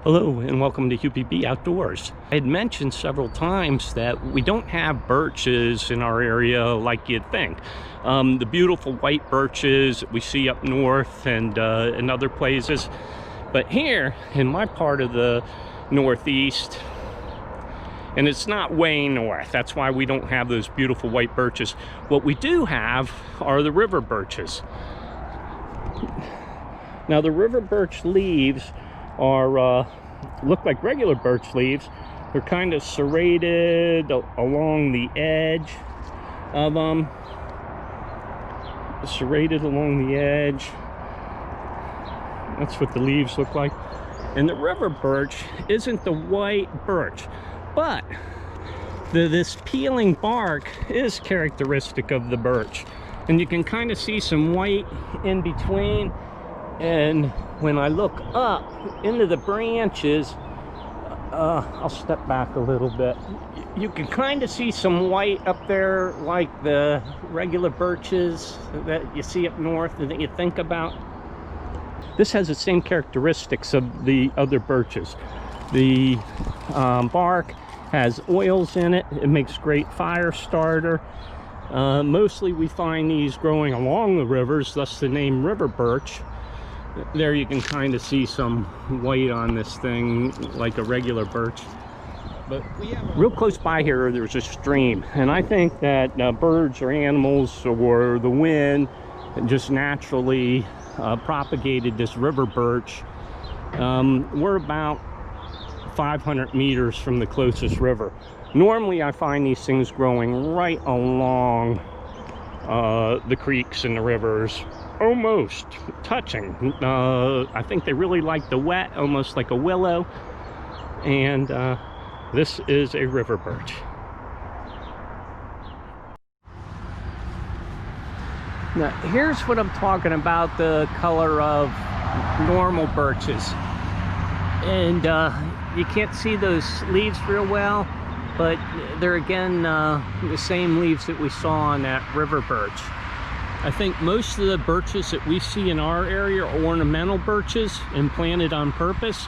Hello and welcome to Huepy-B-Outdoors. I had mentioned several times that we don't have birches in our area like you'd think. The beautiful white birches that we see up north and in other places. But here in my part of the Northeast, and it's not way north, that's why we don't have those beautiful white birches. What we do have are the river birches. Now the river birch leaves are look like regular birch leaves. They're kind of serrated along the edge of them. Serrated along the edge. That's what the leaves look like. And the river birch isn't the white birch, but this peeling bark is characteristic of the birch. And you can kind of see some white in between. And when I look up into the branches, I'll step back a little bit. You can kind of see some white up there, like the regular birches that you see up north and that you think about. This has the same characteristics of the other birches. The bark has oils in it. It makes great fire starter. Mostly we find these growing along the rivers, thus the name river birch. There you can kind of see some white on this thing like a regular birch. But we have real close by here, there's a stream, and I think that birds or animals or the wind just naturally propagated this river birch. We're about 500 meters from the closest river. Normally I find these things growing right along the creeks and the rivers, almost touching. I think they really like the wet, almost like a willow. And this is a river birch. Now here's what I'm talking about, the color of normal birches. And you can't see those leaves real well, but they're again the same leaves that we saw on that river birch. I think most of the birches that we see in our area are ornamental birches and planted on purpose.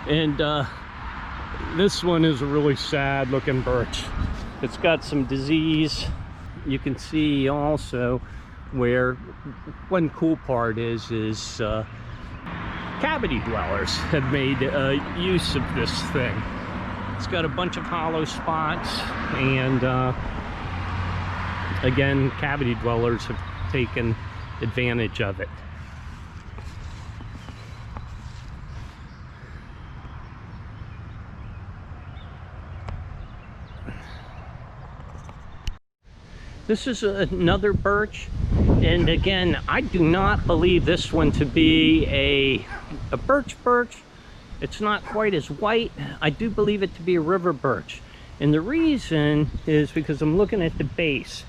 And this one is a really sad looking birch. It's got some disease. You can see also where one cool part is cavity dwellers have made use of this thing. It's got a bunch of hollow spots, and again, cavity dwellers have taken advantage of it. This is another birch, and again, I do not believe this one to be a birch. It's not quite as white. I do believe it to be a river birch, and the reason is because I'm looking at the base.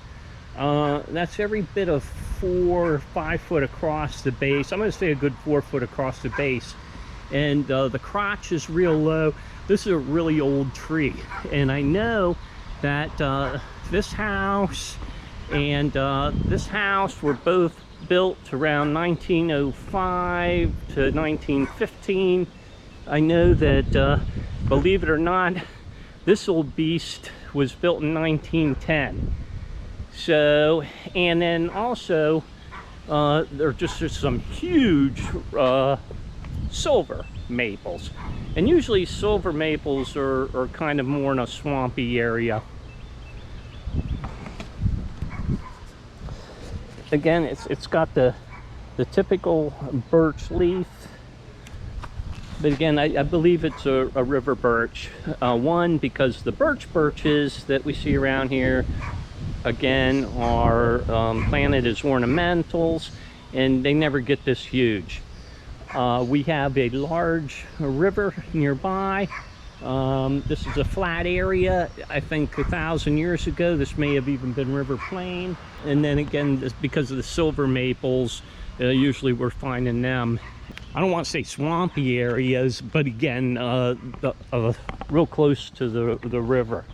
That's every bit of 4 or 5 foot across the base. I'm going to say a good 4 foot across the base, and the crotch is real low. This is a really old tree, and I know that this house and this house were both built around 1905 to 1915. I know that, believe it or not, this old beast was built in 1910. So, and then also, there are just some huge silver maples. And usually silver maples are kind of more in a swampy area. Again, it's got the typical birch leaf. But again, I believe it's a river birch. One, because the birches that we see around here, again, are planted as ornamentals, and they never get this huge. We have a large river nearby. This is a flat area. I think 1,000 years ago, this may have even been river plain. And then again, because of the silver maples, usually we're finding them. I don't want to say swampy areas, but again, real close to the river.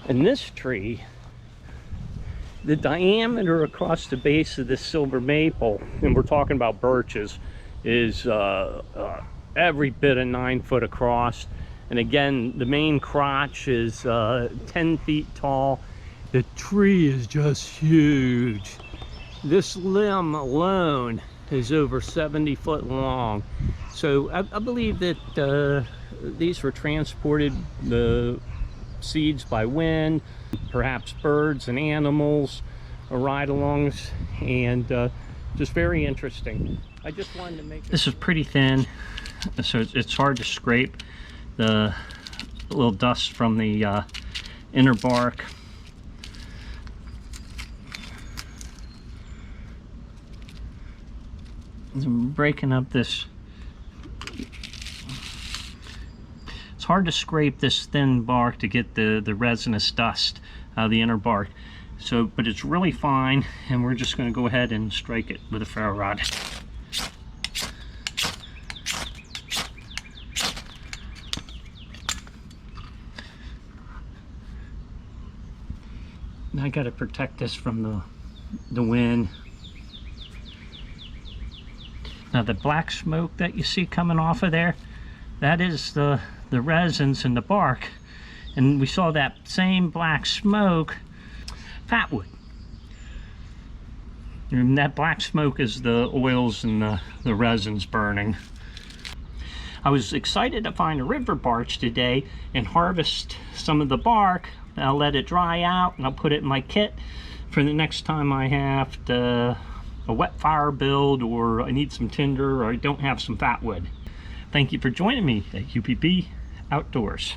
And this tree, the diameter across the base of this silver maple, and we're talking about birches, is every bit of 9 foot across. And again, the main crotch is 10 feet tall. The tree is just huge. This limb alone is over 70 foot long. So I believe that these were transported, the seeds, by wind, perhaps birds and animals, ride-alongs, and just very interesting. I just wanted to make this is pretty thin, so it's hard to scrape the little dust from the inner bark. I'm breaking up this. It's hard to scrape this thin bark to get the resinous dust out of the inner bark. So, but it's really fine, and we're just going to go ahead and strike it with a ferro rod. I got to protect this from the wind. Now the black smoke that you see coming off of there, that is the resins in the bark. And we saw that same black smoke, fatwood. And that black smoke is the oils and the resins burning. I was excited to find a river birch today and harvest some of the bark. I'll let it dry out and I'll put it in my kit for the next time I have a wet fire build, or I need some tinder, or I don't have some fatwood. Thank you for joining me at Huepy-B-Outdoors.